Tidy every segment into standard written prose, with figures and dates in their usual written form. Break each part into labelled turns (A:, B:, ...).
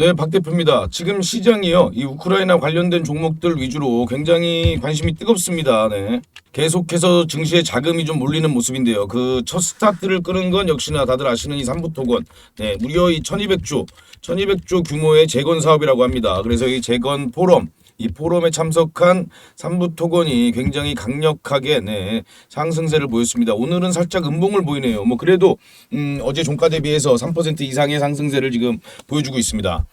A: 네, 박 대표입니다. 지금 시장이요, 이 우크라이나 관련된 종목들 위주로 굉장히 관심이 뜨겁습니다. 네. 계속해서 증시에 자금이 좀 몰리는 모습인데요. 그 첫 스타트를 끄는 건 역시나 다들 아시는 이 삼부토건. 네, 무려 이 1200조 규모의 재건 사업이라고 합니다. 그래서 이 재건 포럼, 이 포럼에 참석한 삼부토건이 굉장히 강력하게 상승세를 보였습니다. 오늘은 살짝 음봉을 보이네요. 뭐 그래도 어제 종가 대비해서 3% 이상의 상승세를 지금 보여주고 있습니다.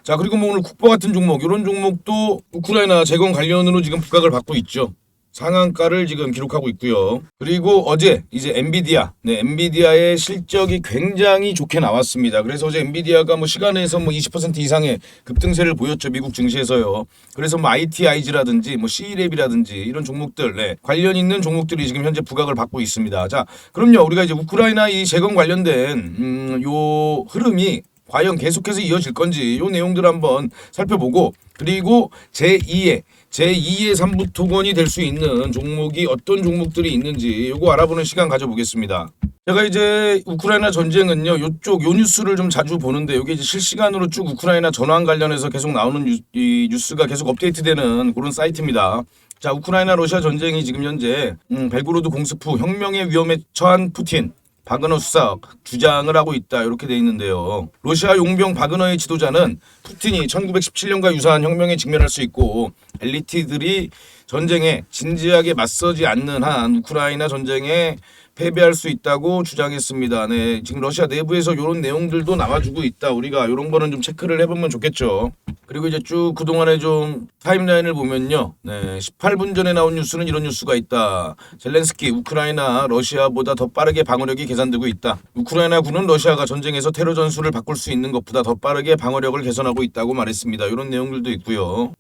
A: 자, 그리고 뭐 오늘 국보 같은 종목, 이런 종목도 우크라이나 재건 관련으로 지금 부각을 받고 있죠. 상한가를 지금 기록하고 있고요. 그리고 어제 이제 엔비디아의 실적이 굉장히 좋게 나왔습니다. 그래서 어제 엔비디아가 뭐 시간에서 뭐 20% 이상의 급등세를 보였죠. 미국 증시에서요. 그래서 뭐 ITIG라든지 뭐 C랩이라든지 이런 종목들, 관련 있는 종목들이 지금 현재 부각을 받고 있습니다. 자, 그럼요. 우리가 이제 우크라이나 이 재건 관련된 요 흐름이 과연 계속해서 이어질 건지 요 내용들 한번 살펴보고, 그리고 제2의 삼부토건이 될 수 있는 종목이 어떤 종목들이 있는지 요거 알아보는 시간 가져보겠습니다. 제가 이제 우크라이나 전쟁은요, 요 뉴스를 좀 자주 보는데, 이게 이제 실시간으로 쭉 우크라이나 전황 관련해서 계속 나오는 이 뉴스가 계속 업데이트되는 그런 사이트입니다. 자, 우크라이나 러시아 전쟁이 지금 현재 벨고로드 공습 후 혁명의 위험에 처한 푸틴, 바그너 수석 주장을 하고 있다, 이렇게 돼 있는데요. 러시아 용병 바그너의 지도자는 푸틴이 1917년과 유사한 혁명에 직면할 수 있고 엘리트들이 전쟁에 진지하게 맞서지 않는 한 우크라이나 전쟁에 패배할 수 있다고 주장했습니다. 네, 지금 러시아 내부에서 이런 내용들도 나와주고 있다. 우리가 이런 거는 좀 체크를 해보면 좋겠죠. 그리고 이제 쭉 그동안에 좀 타임라인을 보면요. 네, 18분 전에 나온 뉴스는 이런 뉴스가 있다. 젤렌스키, 우크라이나 러시아보다 더 빠르게 방어력이 개선되고 있다. 우크라이나군은 러시아가 전쟁에서 테러 전술을 바꿀 수 있는 것보다 더 빠르게 방어력을 개선하고 있다고 말했습니다. 이런 내용들도 있고요.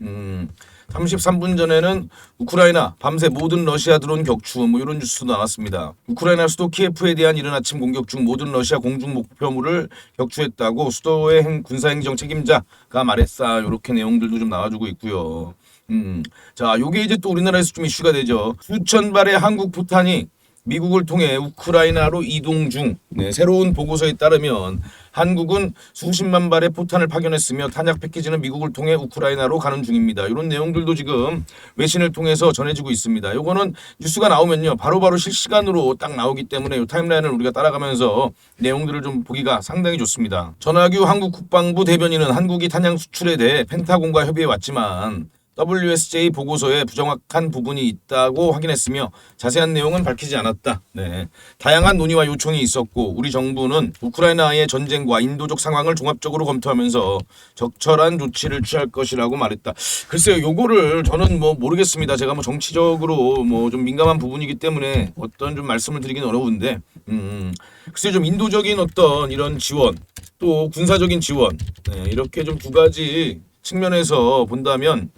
A: 33분 전에는 우크라이나 밤새 모든 러시아 드론 격추, 뭐 이런 뉴스도 나왔습니다. 우크라이나 수도 키예프에 대한 이른 아침 공격 중 모든 러시아 공중 목표물을 격추했다고 수도의 군사행정 책임자가 말했다. 이렇게 내용들도 좀 나와주고 있고요. 자, 요게 이제 또 우리나라에서 좀 이슈가 되죠. 수천 발의 한국 포탄이 미국을 통해 우크라이나로 이동 중. 새로운 보고서에 따르면 한국은 수십만 발의 포탄을 파견했으며 탄약 패키지는 미국을 통해 우크라이나로 가는 중입니다. 이런 내용들도 지금 외신을 통해서 전해지고 있습니다. 요거는 뉴스가 나오면요, 바로바로 실시간으로 딱 나오기 때문에 이 타임라인을 우리가 따라가면서 내용들을 좀 보기가 상당히 좋습니다. 전하규 한국 국방부 대변인은 한국이 탄약 수출에 대해 펜타곤과 협의해 왔지만 WSJ 보고서에 부정확한 부분이 있다고 확인했으며 자세한 내용은 밝히지 않았다. 네. 다양한 논의와 요청이 있었고 우리 정부는 우크라이나의 전쟁과 인도적 상황을 종합적으로 검토하면서 적절한 조치를 취할 것이라고 말했다. 글쎄요, 요거를 저는 뭐 모르겠습니다. 제가 뭐 정치적으로 뭐 좀 민감한 부분이기 때문에 어떤 좀 말씀을 드리긴 어려운데, 글쎄요, 좀 인도적인 어떤 이런 지원, 또 군사적인 지원, 이렇게 좀 두 가지 측면에서 본다면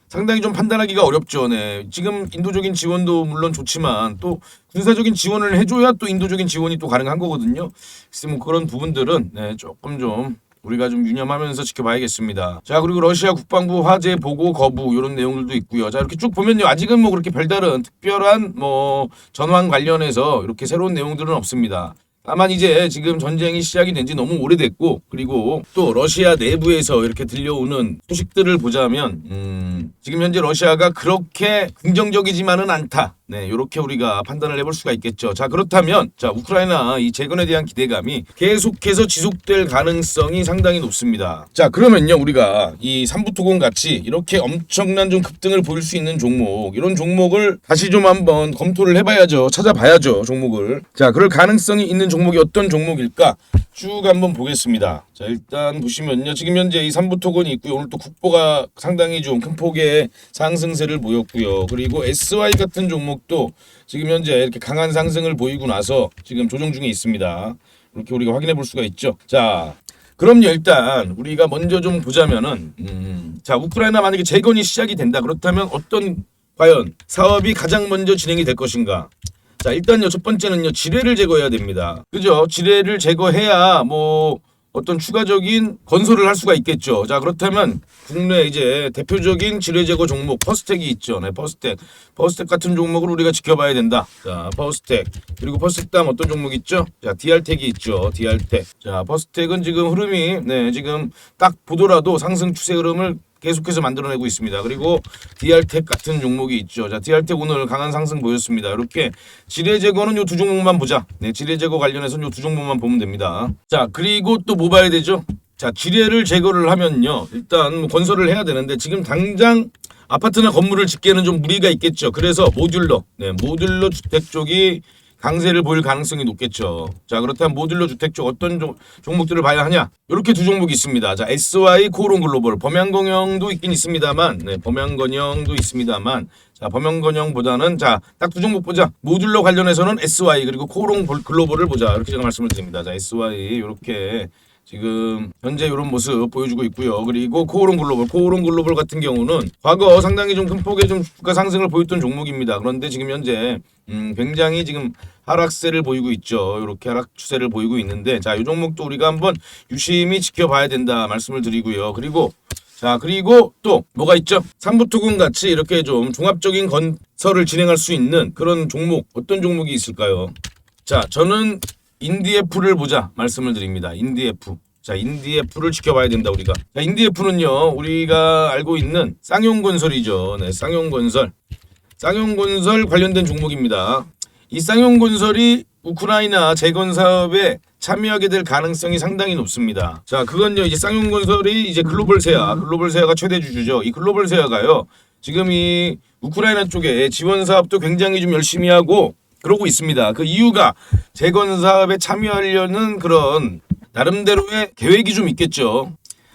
A: 상당히 좀 판단하기가 어렵죠. 네. 지금 인도적인 지원도 물론 좋지만 또 군사적인 지원을 해줘야 또 인도적인 지원이 또 가능한 거거든요. 그래서 뭐 그런 부분들은 조금 좀 우리가 좀 유념하면서 지켜봐야겠습니다. 자, 그리고 러시아 국방부 화재 보고 거부 이런 내용들도 있고요. 자, 이렇게 쭉 보면요, 아직은 뭐 그렇게 별다른 특별한 뭐 전황 관련해서 이렇게 새로운 내용들은 없습니다. 다만 이제 지금 전쟁이 시작이 된 지 너무 오래됐고, 그리고 또 러시아 내부에서 이렇게 들려오는 소식들을 보자면 지금 현재 러시아가 그렇게 긍정적이지만은 않다. 네, 이렇게 우리가 판단을 해볼 수가 있겠죠. 자, 그렇다면 자, 우크라이나 이 재건에 대한 기대감이 계속해서 지속될 가능성이 상당히 높습니다. 자, 그러면요, 우리가 이 삼부토건 같이 이렇게 엄청난 좀 급등을 보일 수 있는 종목, 이런 종목을 다시 좀 한번 검토를 해봐야죠. 찾아봐야죠, 종목을. 자, 그럴 가능성이 있는 종목이 어떤 종목일까? 쭉 한번 보겠습니다. 자, 일단 보시면요, 지금 현재 이 삼부토건이 있고요. 오늘 또 국보가 상당히 좀 큰 폭의 상승세를 보였고요. 그리고 SY 같은 종목도 지금 현재 이렇게 강한 상승을 보이고 나서 지금 조정 중에 있습니다. 이렇게 우리가 확인해 볼 수가 있죠. 자, 그럼요, 일단 우리가 먼저 좀 보자면은 자, 우크라이나 만약에 재건이 시작이 된다. 그렇다면 어떤 과연 사업이 가장 먼저 진행이 될 것인가? 자, 일단요, 첫 번째는요, 지뢰를 제거해야 됩니다. 그죠? 지뢰를 제거해야 뭐 어떤 추가적인 건설을 할 수가 있겠죠. 자, 그렇다면 국내 이제 대표적인 지뢰제거 종목 퍼스텍이 있죠. 네, 퍼스텍 같은 종목을 우리가 지켜봐야 된다. 자, 퍼스텍. 그리고 퍼스텍 다음 어떤 종목 있죠? 자, DR텍이 있죠. DR텍. 자, 퍼스텍은 지금 흐름이 지금 딱 보더라도 상승 추세 흐름을 계속해서 만들어내고 있습니다. 그리고 DR텍 같은 종목이 있죠. 자, DR텍 오늘 강한 상승 보였습니다. 이렇게 지뢰제거는 요 두 종목만 보자. 네, 지뢰제거 관련해서는 요 두 종목만 보면 됩니다. 자, 그리고 또 뭐 봐야 되죠? 자, 지뢰를 제거를 하면요. 일단 뭐 건설을 해야 되는데 지금 당장 아파트나 건물을 짓기에는 좀 무리가 있겠죠. 그래서 모듈러 주택 쪽이 강세를 보일 가능성이 높겠죠. 자, 그렇다면 모듈러 주택 쪽 어떤 종목들을 봐야 하냐? 이렇게 두 종목이 있습니다. 자, SY 코오롱 글로벌, 범양건영도 있긴 있습니다만, 범양건영도 있습니다만, 자, 범양건영보다는 자, 딱 두 종목 보자. 모듈러 관련해서는 SY 그리고 코오롱 글로벌을 보자. 이렇게 제가 말씀을 드립니다. 자, SY 이렇게 지금 현재 이런 모습 보여주고 있고요. 그리고 코오롱 글로벌 같은 경우는 과거 상당히 좀 큰 폭의 좀 주가 상승을 보였던 종목입니다. 그런데 지금 현재 굉장히 지금 하락세를 보이고 있죠. 이렇게 하락 추세를 보이고 있는데, 자, 이 종목도 우리가 한번 유심히 지켜봐야 된다 말씀을 드리고요. 그리고 또 뭐가 있죠? 삼부토군 같이 이렇게 좀 종합적인 건설을 진행할 수 있는 그런 종목, 어떤 종목이 있을까요? 자, 저는 인디에프를 보자 말씀을 드립니다. 인디에프. 자, 인디에프를 지켜봐야 된다 우리가. 자, 인디에프는요, 우리가 알고 있는 쌍용건설이죠. 네, 쌍용건설 관련된 종목입니다. 이 쌍용건설이 우크라이나 재건 사업에 참여하게 될 가능성이 상당히 높습니다. 자, 그건요, 이제 쌍용건설이 이제 글로벌세아가 최대 주주죠. 이 글로벌세아가요, 지금 이 우크라이나 쪽에 지원 사업도 굉장히 좀 열심히 하고 그러고 있습니다. 그 이유가 재건 사업에 참여하려는 그런 나름대로의 계획이 좀 있겠죠.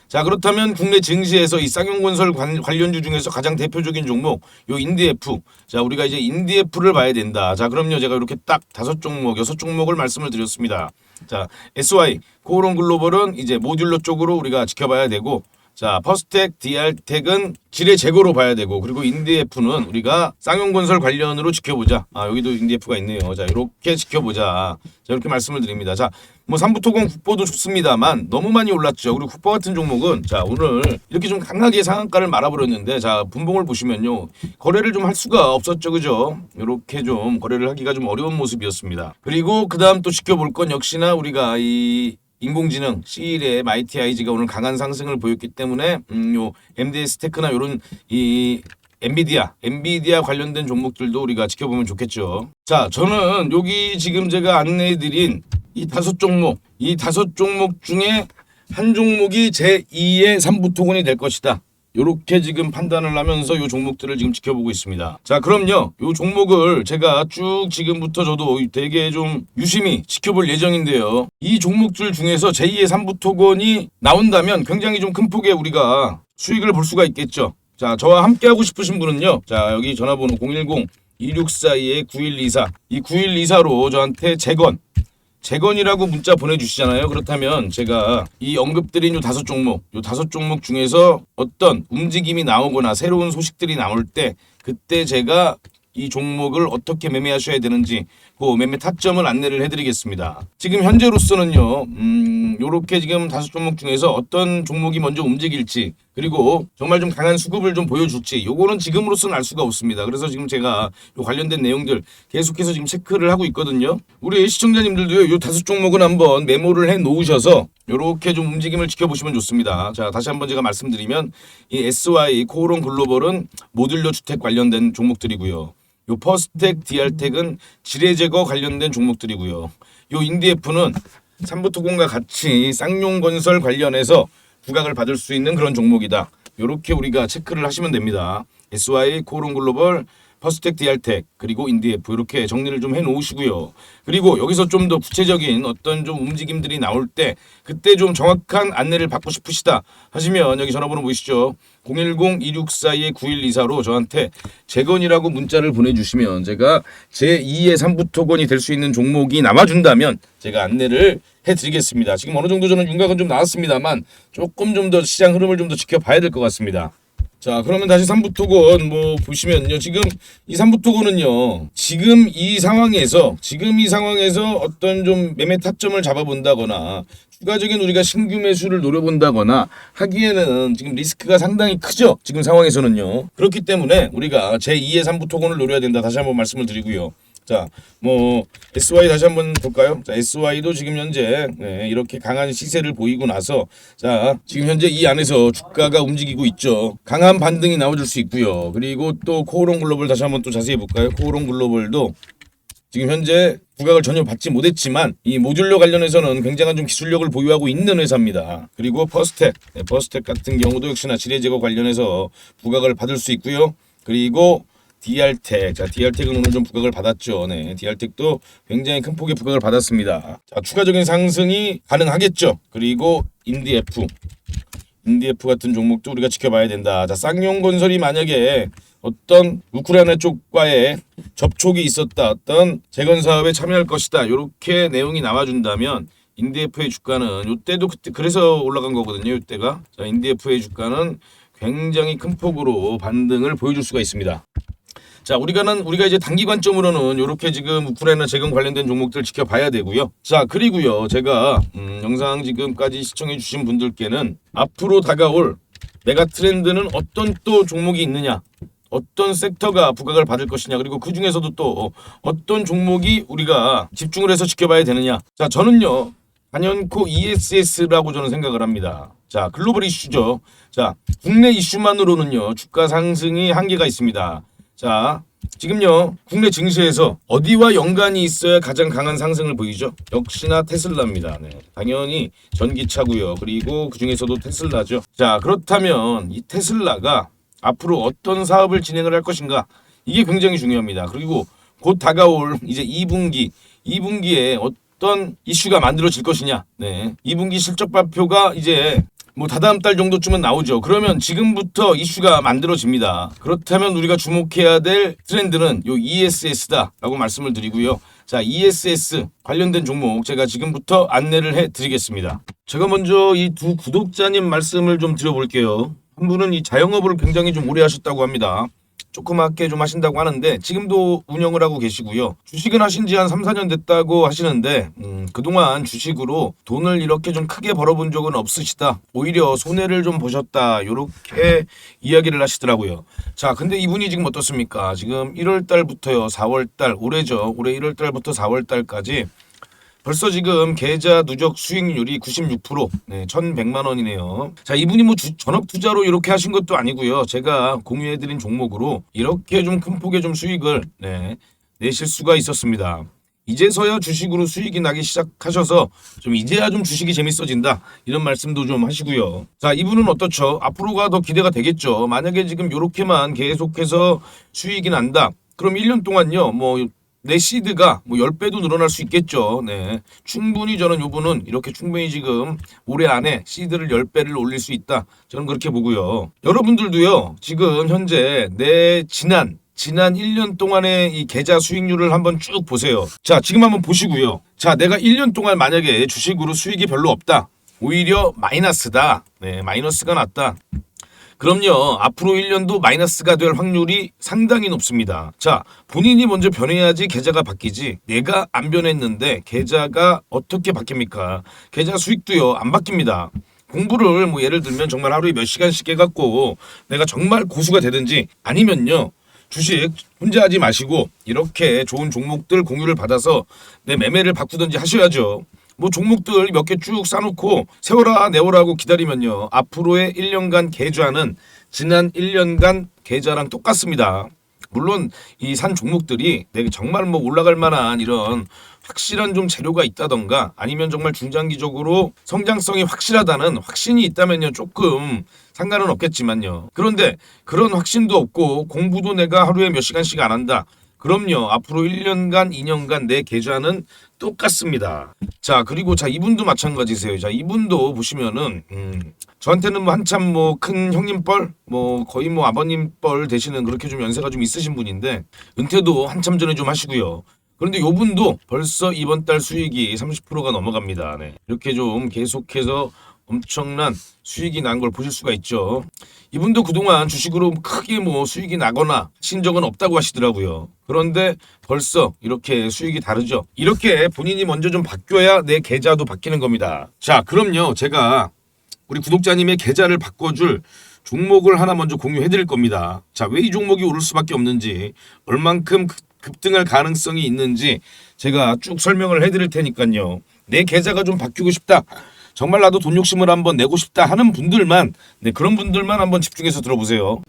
A: 자, 그렇다면 국내 증시에서 이 쌍용건설 관련주 중에서 가장 대표적인 종목 요 인디에프. 자, 우리가 이제 인디에프를 봐야 된다. 자, 그럼요, 제가 이렇게 딱 5종목, 6종목을 말씀을 드렸습니다. 자, SY 코오롱 글로벌은 이제 모듈러 쪽으로 우리가 지켜봐야 되고, 자, 퍼스텍, DR텍은 지뢰 제거로 봐야 되고, 그리고 인디에프는 우리가 쌍용건설 관련으로 지켜보자. 아, 여기도 인디에프가 있네요. 자, 이렇게 지켜보자. 자, 이렇게 말씀을 드립니다. 자, 뭐 삼부토건 국보도 좋습니다만 너무 많이 올랐죠. 그리고 국보 같은 종목은 자, 오늘 이렇게 좀 강하게 상한가를 말아버렸는데, 자, 분봉을 보시면요, 거래를 좀 할 수가 없었죠, 그죠? 이렇게 좀 거래를 하기가 좀 어려운 모습이었습니다. 그리고 그 다음 또 지켜볼 건 역시나 우리가 이 인공지능 C1의 MITIG가 오늘 강한 상승을 보였기 때문에 요 MDS 테크나 요런 이 엔비디아 관련된 종목들도 우리가 지켜보면 좋겠죠. 자, 저는 여기 지금 제가 안내해드린 이 5종목 중에 한 종목이 제2의 삼부토건이 될 것이다. 요렇게 지금 판단을 하면서 요 종목들을 지금 지켜보고 있습니다. 자, 그럼요, 요 종목을 제가 쭉 지금부터 저도 되게 좀 유심히 지켜볼 예정인데요. 이 종목들 중에서 제2의 삼부토건이 나온다면 굉장히 좀 큰 폭의 우리가 수익을 볼 수가 있겠죠. 자, 저와 함께 하고 싶으신 분은요, 자, 여기 전화번호 010-2642-9124 이 9124로 저한테 재건이라고 문자 보내주시잖아요. 그렇다면 제가 이 언급드린 요 5종목 중에서 어떤 움직임이 나오거나 새로운 소식들이 나올 때 그때 제가 이 종목을 어떻게 매매하셔야 되는지 그 매매 타점을 안내를 해드리겠습니다. 지금 현재로서는요, 요렇게 지금 5종목 중에서 어떤 종목이 먼저 움직일지, 그리고 정말 좀 강한 수급을 좀 보여줄지, 요거는 지금으로서는 알 수가 없습니다. 그래서 지금 제가 요 관련된 내용들 계속해서 지금 체크를 하고 있거든요. 우리 시청자님들도요, 요 5종목은 한번 메모를 해 놓으셔서 요렇게 좀 움직임을 지켜보시면 좋습니다. 자, 다시 한번 제가 말씀드리면 이 SY 코오롱 글로벌은 모듈러 주택 관련된 종목들이고요. 요 퍼스텍, DR텍은 지뢰 제거 관련된 종목들이고요. 요 인디에프는 삼부토건과 같이 쌍용건설 관련해서 부각을 받을 수 있는 그런 종목이다. 요렇게 우리가 체크를 하시면 됩니다. SY, 코오롱 글로벌, 퍼스텍, DR텍, 그리고 인디에프 이렇게 정리를 좀 해놓으시고요. 그리고 여기서 좀 더 구체적인 어떤 좀 움직임들이 나올 때 그때 좀 정확한 안내를 받고 싶으시다 하시면 여기 전화번호 보이시죠? 010-2642-9124로 저한테 재건이라고 문자를 보내주시면 제가 제2의 삼부토건이 될 수 있는 종목이 남아준다면 제가 안내를 해드리겠습니다. 지금 어느 정도 저는 윤곽은 좀 나왔습니다만 조금 좀 더 시장 흐름을 좀 더 지켜봐야 될 것 같습니다. 자, 그러면 다시 삼부토건 뭐 보시면요. 지금 이 삼부토건은요. 지금 이 상황에서 어떤 좀 매매 타점을 잡아본다거나 추가적인 우리가 신규 매수를 노려본다거나 하기에는 지금 리스크가 상당히 크죠. 지금 상황에서는요. 그렇기 때문에 우리가 제2의 삼부토건을 노려야 된다. 다시 한번 말씀을 드리고요. 자, 뭐 SY 다시 한번 볼까요? 자, SY도 지금 현재 이렇게 강한 시세를 보이고 나서 자, 지금 현재 이 안에서 주가가 움직이고 있죠. 강한 반등이 나와줄 수 있고요. 그리고 또 코오롱 글로벌 다시 한번 또 자세히 볼까요? 코오롱 글로벌도 지금 현재 부각을 전혀 받지 못했지만 이 모듈러 관련해서는 굉장한 좀 기술력을 보유하고 있는 회사입니다. 그리고 퍼스텍 같은 경우도 역시나 지뢰 제거 관련해서 부각을 받을 수 있고요. 그리고 DR텍. 자, DR텍은 오늘 좀 부각을 받았죠. 네. DR텍도 굉장히 큰 폭의 부각을 받았습니다. 자, 추가적인 상승이 가능하겠죠. 그리고 인디F 같은 종목도 우리가 지켜봐야 된다. 자, 쌍용건설이 만약에 어떤 우크라이나 쪽과의 접촉이 있었다. 어떤 재건 사업에 참여할 것이다. 이렇게 내용이 나와준다면 인디F의 주가는 이때도 그때 그래서 올라간 거거든요. 이때가. 자, 인디F의 주가는 굉장히 큰 폭으로 반등을 보여줄 수가 있습니다. 자, 우리가 이제 단기 관점으로는 이렇게 지금 우크라이나 재건 관련된 종목들 지켜봐야 되고요. 자, 그리고요, 제가 영상 지금까지 시청해주신 분들께는 앞으로 다가올 메가 트렌드는 어떤 또 종목이 있느냐, 어떤 섹터가 부각을 받을 것이냐, 그리고 그 중에서도 또 어떤 종목이 우리가 집중을 해서 지켜봐야 되느냐. 자, 저는요, 단연코 ESS라고 저는 생각을 합니다. 자, 글로벌 이슈죠. 자, 국내 이슈만으로는요, 주가 상승이 한계가 있습니다. 자, 지금요 국내 증시에서 어디와 연관이 있어야 가장 강한 상승을 보이죠? 역시나 테슬라입니다. 네, 당연히 전기차고요. 그리고 그 중에서도 테슬라죠. 자, 그렇다면 이 테슬라가 앞으로 어떤 사업을 진행을 할 것인가? 이게 굉장히 중요합니다. 그리고 곧 다가올 이제 2분기에 어떤 이슈가 만들어질 것이냐? 네, 2분기 실적 발표가 이제 뭐 다다음 달 정도쯤은 나오죠. 그러면 지금부터 이슈가 만들어집니다. 그렇다면 우리가 주목해야 될 트렌드는 요 ESS다라고 말씀을 드리고요. 자, ESS 관련된 종목 제가 지금부터 안내를 해드리겠습니다. 제가 먼저 이 두 구독자님 말씀을 좀 드려볼게요. 한 분은 이 자영업을 굉장히 좀 오래 하셨다고 합니다. 조그맣게 좀 하신다고 하는데 지금도 운영을 하고 계시고요. 주식은 하신 지 한 3, 4년 됐다고 하시는데 그동안 주식으로 돈을 이렇게 좀 크게 벌어본 적은 없으시다. 오히려 손해를 좀 보셨다. 이렇게 이야기를 하시더라고요. 자, 근데 이분이 지금 어떻습니까? 지금 1월 달부터요. 4월 달 올해죠. 올해 1월 달부터 4월 달까지 벌써 지금 계좌 누적 수익률이 96%, 네, 1,100만 원이네요. 자, 이분이 뭐 전업 투자로 이렇게 하신 것도 아니고요. 제가 공유해드린 종목으로 이렇게 좀 큰 폭의 좀 수익을 내실 수가 있었습니다. 이제서야 주식으로 수익이 나기 시작하셔서 좀 이제야 좀 주식이 재밌어진다 이런 말씀도 좀 하시고요. 자, 이분은 어떻죠? 앞으로가 더 기대가 되겠죠. 만약에 지금 이렇게만 계속해서 수익이 난다. 그럼 1년 동안요. 내 시드가 10배도 늘어날 수 있겠죠. 네. 충분히 저는 요분은 이렇게 충분히 지금 올해 안에 시드를 10배를 올릴 수 있다. 저는 그렇게 보고요. 여러분들도요. 지금 현재 내 지난 1년 동안의 이 계좌 수익률을 한번 쭉 보세요. 자, 지금 한번 보시고요. 자, 내가 1년 동안 만약에 주식으로 수익이 별로 없다. 오히려 마이너스다. 네, 마이너스가 났다. 그럼요. 앞으로 1년도 마이너스가 될 확률이 상당히 높습니다. 자, 본인이 먼저 변해야지 계좌가 바뀌지. 내가 안 변했는데 계좌가 어떻게 바뀝니까? 계좌 수익도요. 안 바뀝니다. 공부를 예를 들면 정말 하루에 몇 시간씩 해갖고 내가 정말 고수가 되든지 아니면요. 주식 혼자 하지 마시고 이렇게 좋은 종목들 공유를 받아서 내 매매를 바꾸든지 하셔야죠. 종목들 몇 개 쭉 싸놓고 세워라 내워라 고 기다리면요. 앞으로의 1년간 계좌는 지난 1년간 계좌랑 똑같습니다. 물론 이 산 종목들이 내가 정말 올라갈 만한 이런 확실한 좀 재료가 있다던가 아니면 정말 중장기적으로 성장성이 확실하다는 확신이 있다면요. 조금 상관은 없겠지만요. 그런데 그런 확신도 없고 공부도 내가 하루에 몇 시간씩 안 한다. 그럼요. 앞으로 1년간, 2년간 내 계좌는 똑같습니다. 자, 그리고 이분도 마찬가지세요. 자, 이분도 보시면은 저한테는 한참 큰 형님 뻘, 거의 아버님 뻘 되시는 그렇게 좀 연세가 좀 있으신 분인데 은퇴도 한참 전에 좀 하시고요. 그런데 요분도 벌써 이번 달 수익이 30%가 넘어갑니다. 네. 이렇게 좀 계속해서 엄청난 수익이 난 걸 보실 수가 있죠. 이분도 그동안 주식으로 크게 뭐 수익이 나거나 친 적은 없다고 하시더라고요. 그런데 벌써 이렇게 수익이 다르죠. 이렇게 본인이 먼저 좀 바뀌어야 내 계좌도 바뀌는 겁니다. 자, 그럼요. 제가 우리 구독자님의 계좌를 바꿔줄 종목을 하나 먼저 공유해 드릴 겁니다. 자, 왜 이 종목이 오를 수밖에 없는지, 얼만큼 급등할 가능성이 있는지 제가 쭉 설명을 해 드릴 테니까요. 내 계좌가 좀 바뀌고 싶다, 정말 나도 돈 욕심을 한번 내고 싶다 하는 분들만, 그런 분들만 한번 집중해서 들어보세요.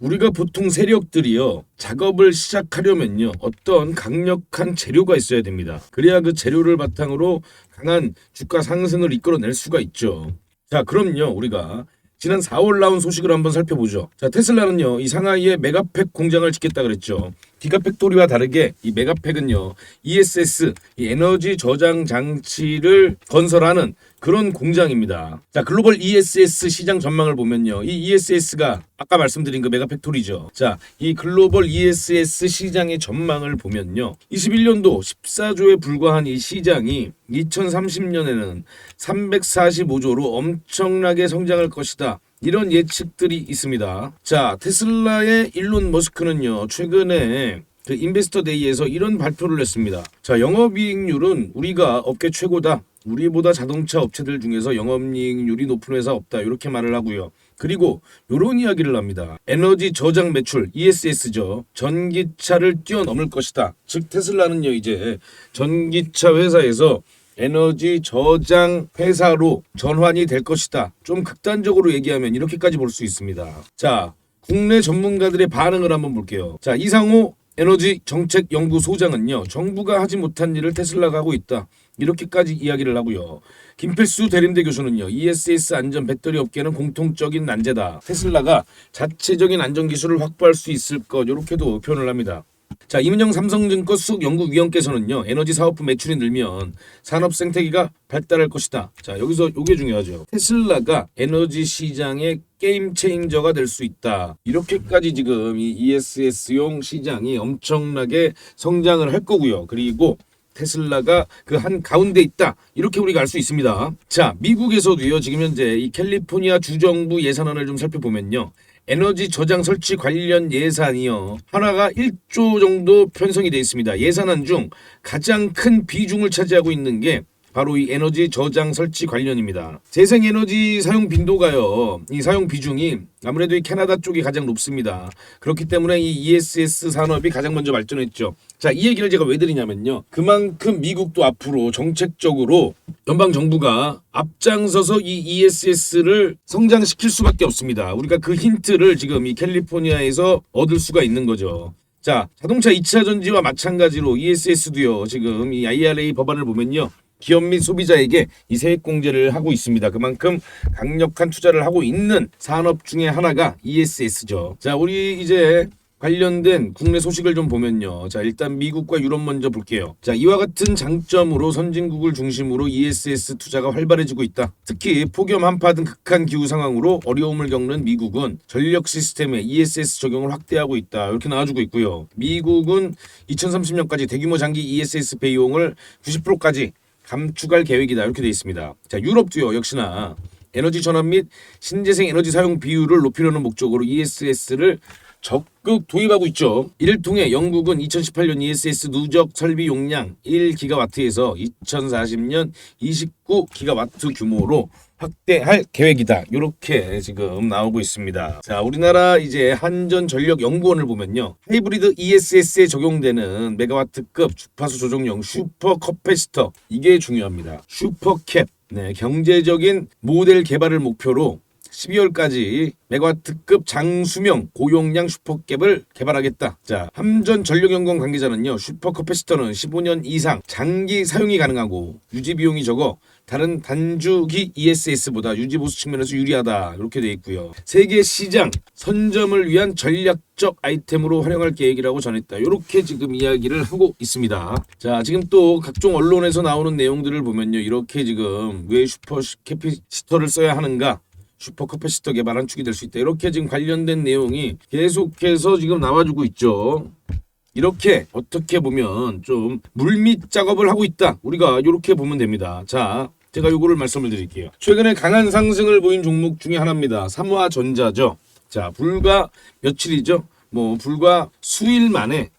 A: 우리가 보통 세력들이요, 작업을 시작하려면요, 어떤 강력한 재료가 있어야 됩니다. 그래야 그 재료를 바탕으로 강한 주가 상승을 이끌어낼 수가 있죠. 자, 그럼요, 우리가 지난 4월 나온 소식을 한번 살펴보죠. 자, 테슬라는요, 이 상하이에 메가팩 공장을 짓겠다 그랬죠. 기가팩토리와 다르게 이 메가팩은요, ESS, 이 에너지 저장 장치를 건설하는 그런 공장입니다. 자, 글로벌 ESS 시장 전망을 보면요, 이 ESS가 아까 말씀드린 그 메가팩토리죠. 자, 이 글로벌 ESS 시장의 전망을 보면요, 21년도 14조에 불과한 이 시장이 2030년에는 345조로 엄청나게 성장할 것이다, 이런 예측들이 있습니다. 자, 테슬라의 일론 머스크는요, 최근에 그 인베스터 데이에서 이런 발표를 했습니다. 자, 영업이익률은 우리가 업계 최고다, 우리보다 자동차 업체들 중에서 영업이익률이 높은 회사 없다, 이렇게 말을 하고요. 그리고 이런 이야기를 합니다. 에너지 저장 매출, ESS죠. 전기차를 뛰어넘을 것이다. 즉 테슬라는요, 이제 전기차 회사에서 에너지 저장 회사로 전환이 될 것이다. 좀 극단적으로 얘기하면 이렇게까지 볼 수 있습니다. 자, 국내 전문가들의 반응을 한번 볼게요. 자, 이상호 에너지 정책 연구소장은요, 정부가 하지 못한 일을 테슬라가 하고 있다, 이렇게까지 이야기를 하고요. 김필수 대림대 교수는요, ESS 안전 배터리 업계는 공통적인 난제다, 테슬라가 자체적인 안전 기술을 확보할 수 있을 것, 이렇게도 표현을 합니다. 자, 이문영 삼성증권 수석연구위원께서는요, 에너지 사업부 매출이 늘면 산업 생태계가 발달할 것이다. 자, 여기서 이게 중요하죠. 테슬라가 에너지 시장의 게임 체인저가 될 수 있다. 이렇게까지 지금 이 ESS용 시장이 엄청나게 성장을 할 거고요. 그리고 테슬라가 그 한 가운데 있다, 이렇게 우리가 알 수 있습니다. 자, 미국에서도요, 지금 현재 이 캘리포니아 주정부 예산안을 좀 살펴보면요, 에너지 저장 설치 관련 예산이요, 하나가 1조 정도 편성이 되어 있습니다. 예산안 중 가장 큰 비중을 차지하고 있는 게 바로 이 에너지 저장 설치 관련입니다. 재생에너지 사용 빈도가요, 이 사용 비중이 아무래도 이 캐나다 쪽이 가장 높습니다. 그렇기 때문에 이 ESS 산업이 가장 먼저 발전했죠. 자, 이 얘기를 제가 왜 드리냐면요, 그만큼 미국도 앞으로 정책적으로 연방정부가 앞장서서 이 ESS를 성장시킬 수밖에 없습니다. 우리가 그 힌트를 지금 이 캘리포니아에서 얻을 수가 있는 거죠. 자, 자동차 2차 전지와 마찬가지로 ESS도요, 지금 이 IRA 법안을 보면요, 기업 및 소비자에게 이 세액공제를 하고 있습니다. 그만큼 강력한 투자를 하고 있는 산업 중에 하나가 ESS죠. 자, 우리 이제 관련된 국내 소식을 좀 보면요. 자, 일단 미국과 유럽 먼저 볼게요. 자, 이와 같은 장점으로 선진국을 중심으로 ESS 투자가 활발해지고 있다. 특히 폭염 한파 등 극한 기후 상황으로 어려움을 겪는 미국은 전력 시스템에 ESS 적용을 확대하고 있다, 이렇게 나와주고 있고요. 미국은 2030년까지 대규모 장기 ESS 배용을 90%까지 감축할 계획이다, 이렇게 되어 있습니다. 자, 유럽도요, 역시나 에너지 전환 및 신재생 에너지 사용 비율을 높이려는 목적으로 ESS를 적극 도입하고 있죠. 이를 통해 영국은 2018년 ESS 누적 설비 용량 1기가와트에서 2040년 29기가와트 규모로 확대할 계획이다, 이렇게 지금 나오고 있습니다. 자, 우리나라 이제 한전전력연구원을 보면요, 하이브리드 ESS에 적용되는 메가와트급 주파수 조정용 슈퍼 커패시터, 이게 중요합니다. 슈퍼캡, 경제적인 모델 개발을 목표로 12월까지 메가와트급 장수명 고용량 슈퍼캡을 개발하겠다. 자, 한전전력연구원 관계자는요, 슈퍼커패시터는 15년 이상 장기 사용이 가능하고 유지 비용이 적어 다른 단주기 ESS보다 유지 보수 측면에서 유리하다, 이렇게 되어 있고요. 세계 시장 선점을 위한 전략적 아이템으로 활용할 계획이라고 전했다, 이렇게 지금 이야기를 하고 있습니다. 자, 지금 또 각종 언론에서 나오는 내용들을 보면요, 이렇게 지금 왜 슈퍼캐피시터를 써야 하는가, 슈퍼커패시터 개발 한 축이 될 수 있다, 이렇게 지금 관련된 내용이 계속해서 지금 나와주고 있죠. 이렇게 어떻게 보면 좀 물밑 작업을 하고 있다, 우리가 이렇게 보면 됩니다. 자, 제가 요거를 말씀을 드릴게요. 최근에 강한 상승을 보인 종목 중에 하나입니다. 삼화전자죠. 자, 불과 며칠이죠? 불과 수일 만에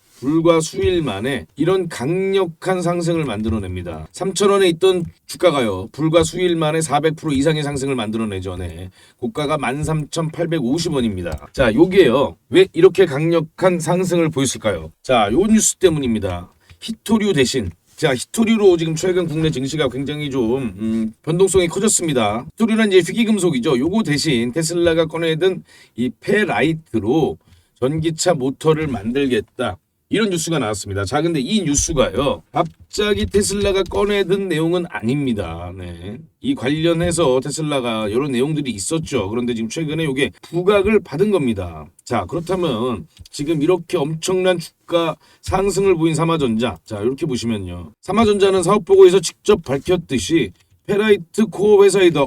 A: 이런 강력한 상승을 만들어냅니다. 3,000원에 있던 주가가요. 불과 수일 만에 400% 이상의 상승을 만들어내죠. 네. 고가가 13,850원입니다. 자, 요게요. 왜 이렇게 강력한 상승을 보였을까요? 자, 요 뉴스 때문입니다. 히토류 대신 히토류로 지금 최근 국내 증시가 굉장히 좀 변동성이 커졌습니다. 히토류는 이제 희귀금속이죠. 요거 대신 테슬라가 꺼내든 이 페라이트로 전기차 모터를 만들겠다. 이런 뉴스가 나왔습니다. 자, 근데 이 뉴스가요, 갑자기 테슬라가 꺼내든 내용은 아닙니다. 네. 이 관련해서 테슬라가 이런 내용들이 있었죠. 그런데 지금 최근에 이게 부각을 받은 겁니다. 자, 그렇다면 지금 이렇게 엄청난 주가 상승을 보인 삼화전자, 자, 이렇게 보시면요. 삼화전자는 사업보고에서 직접 밝혔듯이 페라이트 코어 회사이다.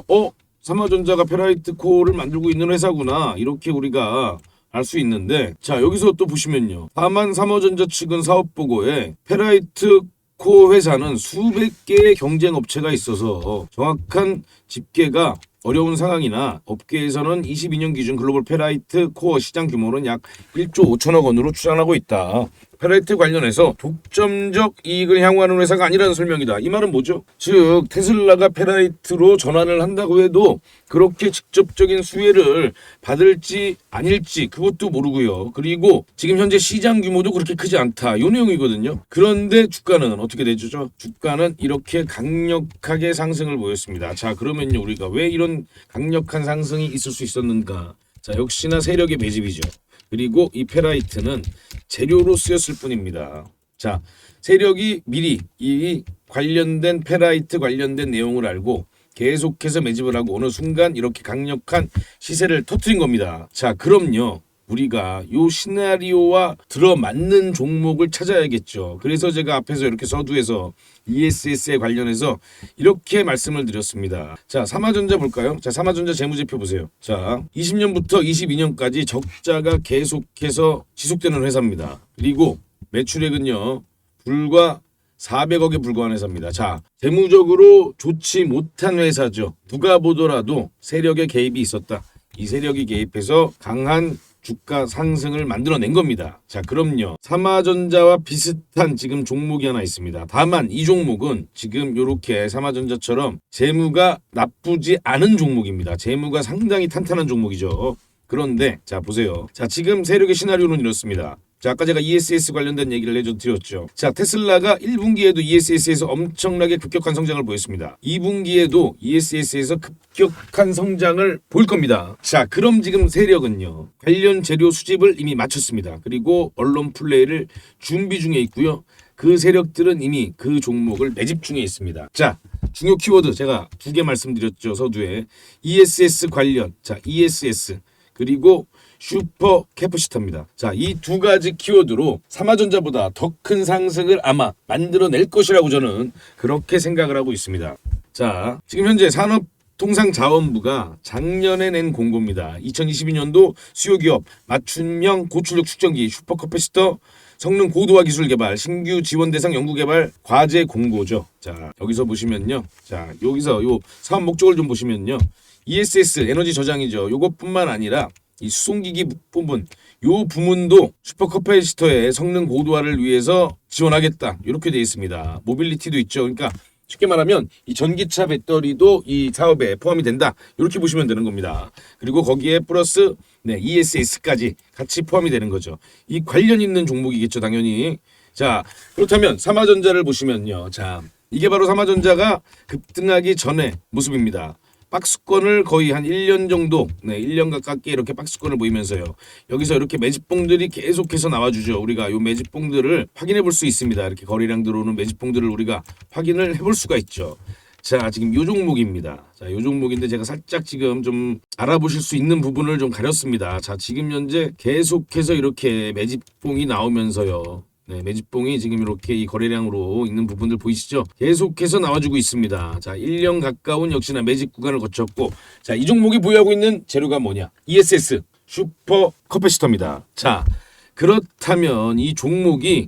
A: 삼화전자가 페라이트 코어를 만들고 있는 회사구나. 이렇게 우리가 알 수 있는데, 자, 여기서 또 보시면요. 다만 삼화전자 측은 사업보고에 페라이트 코어 회사는 수백 개의 경쟁 업체가 있어서 정확한 집계가 어려운 상황이나 업계에서는 22년 기준 글로벌 페라이트 코어 시장 규모는 약 1조 5천억 원으로 추산하고 있다. 페라이트 관련해서 독점적 이익을 향후하는 회사가 아니라는 설명이다. 이 말은 뭐죠? 즉 테슬라가 페라이트로 전환을 한다고 해도 그렇게 직접적인 수혜를 받을지 아닐지 그것도 모르고요. 그리고 지금 현재 시장 규모도 그렇게 크지 않다. 이 내용이거든요. 그런데 주가는 어떻게 되죠? 주가는 이렇게 강력하게 상승을 보였습니다. 자, 그러면요, 우리가 왜 이런 강력한 상승이 있을 수 있었는가? 자, 역시나 세력의 매집이죠. 그리고 이 페라이트는 재료로 쓰였을 뿐입니다. 자, 세력이 미리 이 관련된 페라이트 관련된 내용을 알고 계속해서 매집을 하고 어느 순간 이렇게 강력한 시세를 터뜨린 겁니다. 자, 그럼요. 우리가 요 시나리오와 들어맞는 종목을 찾아야겠죠. 그래서 제가 앞에서 이렇게 서두에서 ESS에 관련해서 이렇게 말씀을 드렸습니다. 자, 삼화전자 볼까요? 자, 삼화전자 재무제표 보세요. 자, 20년부터 22년까지 적자가 계속해서 지속되는 회사입니다. 그리고 매출액은요, 불과 400억에 불과한 회사입니다. 자, 재무적으로 좋지 못한 회사죠. 누가 보더라도 세력의 개입이 있었다. 이 세력이 개입해서 강한 주가 상승을 만들어낸 겁니다. 자, 그럼요. 삼화전자와 비슷한 지금 종목이 하나 있습니다. 다만 이 종목은 지금 이렇게 삼화전자처럼 재무가 나쁘지 않은 종목입니다. 재무가 상당히 탄탄한 종목이죠. 그런데 자, 보세요. 자, 지금 세력의 시나리오는 이렇습니다. 자, 아까 제가 ESS 관련된 얘기를 해드렸죠. 자, 테슬라가 1분기에도 ESS에서 엄청나게 급격한 성장을 보였습니다. 2분기에도 ESS에서 급격한 성장을 보일 겁니다. 자, 그럼 지금 세력은요, 관련 재료 수집을 이미 마쳤습니다. 그리고 언론 플레이를 준비 중에 있고요. 그 세력들은 이미 그 종목을 매집 중에 있습니다. 자, 중요 키워드 제가 2개 말씀드렸죠. 서두에 ESS 관련, 자, ESS 그리고 슈퍼 캐퍼시터입니다. 자, 이 두 가지 키워드로 삼화전자보다 더 큰 상승을 아마 만들어낼 것이라고 저는 그렇게 생각을 하고 있습니다. 자, 지금 현재 산업통상자원부가 작년에 낸 공고입니다. 2022년도 수요기업 맞춤형 고출력 축전기 슈퍼 캐퍼시터 성능 고도화 기술 개발 신규 지원 대상 연구 개발 과제 공고죠. 자, 여기서 보시면요. 자, 여기서 요 사업 목적을 좀 보시면요. ESS 에너지 저장이죠. 요것뿐만 아니라 이 수송기기 부분, 요 부문도 슈퍼커패시터의 성능 고도화를 위해서 지원하겠다. 이렇게 되어 있습니다. 모빌리티도 있죠. 그러니까 쉽게 말하면 이 전기차 배터리도 이 사업에 포함이 된다. 이렇게 보시면 되는 겁니다. 그리고 거기에 플러스 ESS까지 같이 포함이 되는 거죠. 이 관련 있는 종목이겠죠, 당연히. 자, 그렇다면 삼화전자를 보시면요. 자, 이게 바로 삼화전자가 급등하기 전의 모습입니다. 박스권을 거의 한 1년 정도, 1년 가깝게 이렇게 박스권을 보이면서요. 여기서 이렇게 매집봉들이 계속해서 나와주죠. 우리가 이 매집봉들을 확인해 볼 수 있습니다. 이렇게 거래량 들어오는 매집봉들을 우리가 확인을 해볼 수가 있죠. 자, 지금 요 종목입니다. 자, 요 종목인데 제가 살짝 지금 좀 알아보실 수 있는 부분을 좀 가렸습니다. 자, 지금 현재 계속해서 이렇게 매집봉이 나오면서요. 매집봉이 지금 이렇게 이 거래량으로 있는 부분들 보이시죠? 계속해서 나와주고 있습니다. 자, 1년 가까운 역시나 매집 구간을 거쳤고, 자, 이 종목이 보유하고 있는 재료가 뭐냐? ESS 슈퍼 커패시터입니다. 자, 그렇다면 이 종목이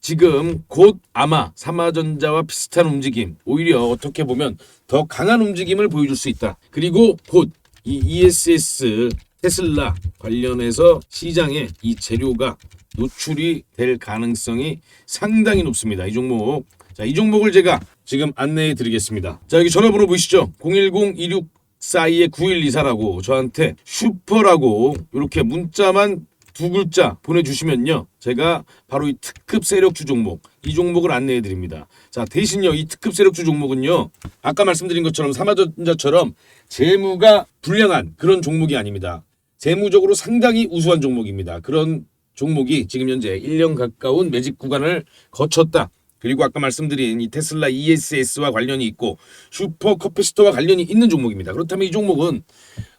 A: 지금 곧 아마 삼화전자와 비슷한 움직임, 오히려 어떻게 보면 더 강한 움직임을 보여줄 수 있다. 그리고 곧 이 ESS 테슬라 관련해서 시장에 이 재료가 노출이 될 가능성이 상당히 높습니다. 이 종목. 자, 이 종목을 제가 지금 안내해 드리겠습니다. 자, 여기 전화번호 보이시죠? 010-2642-9124라고 저한테 슈퍼라고 이렇게 문자만 두 글자 보내주시면요, 제가 바로 이 특급 세력주 종목, 이 종목을 안내해 드립니다. 자, 대신요, 이 특급 세력주 종목은요, 아까 말씀드린 것처럼 삼화전자처럼 재무가 불량한 그런 종목이 아닙니다. 재무적으로 상당히 우수한 종목입니다. 그런 종목이 지금 현재 1년 가까운 매집 구간을 거쳤다. 그리고 아까 말씀드린 이 테슬라 ESS와 관련이 있고 슈퍼 커피스토와 관련이 있는 종목입니다. 그렇다면 이 종목은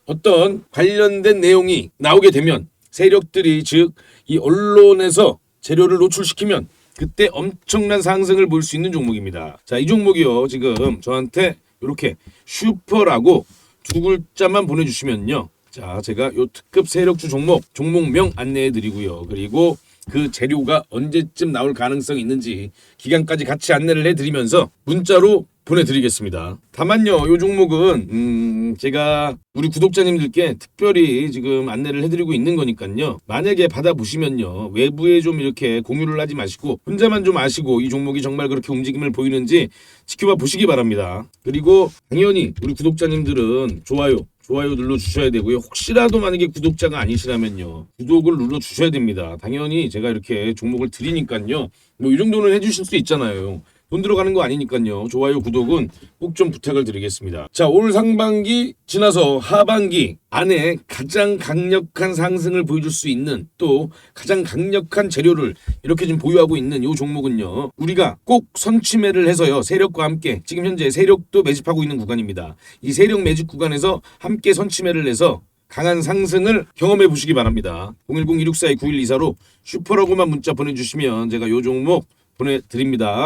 A: 어떤 관련된 내용이 나오게 되면 세력들이, 즉 이 언론에서 재료를 노출시키면 그때 엄청난 상승을 볼 수 있는 종목입니다. 자, 이 종목이요, 지금 저한테 이렇게 슈퍼라고 두 글자만 보내주시면요, 자, 제가 요 특급 세력주 종목명 안내해 드리고요. 그리고 그 재료가 언제쯤 나올 가능성이 있는지 기간까지 같이 안내를 해드리면서 문자로 보내드리겠습니다. 다만요, 이 종목은 제가 우리 구독자님들께 특별히 지금 안내를 해드리고 있는 거니까요, 만약에 받아보시면요, 외부에 좀 이렇게 공유를 하지 마시고 혼자만 좀 아시고 이 종목이 정말 그렇게 움직임을 보이는지 지켜봐 보시기 바랍니다. 그리고 당연히 우리 구독자님들은 좋아요 눌러주셔야 되고요. 혹시라도 만약에 구독자가 아니시라면요, 구독을 눌러주셔야 됩니다. 당연히 제가 이렇게 종목을 드리니까요, 뭐 이 정도는 해주실 수 있잖아요. 돈 들어가는 거 아니니까요. 좋아요, 구독은 꼭 좀 부탁을 드리겠습니다. 자, 올 상반기 지나서 하반기 안에 가장 강력한 상승을 보여줄 수 있는, 또 가장 강력한 재료를 이렇게 좀 보유하고 있는 이 종목은요, 우리가 꼭 선취매를 해서요, 세력과 함께, 지금 현재 세력도 매집하고 있는 구간입니다. 이 세력 매집 구간에서 함께 선취매를 해서 강한 상승을 경험해 보시기 바랍니다. 010-2642-9124로 슈퍼라고만 문자 보내주시면 제가 이 종목 보내드립니다.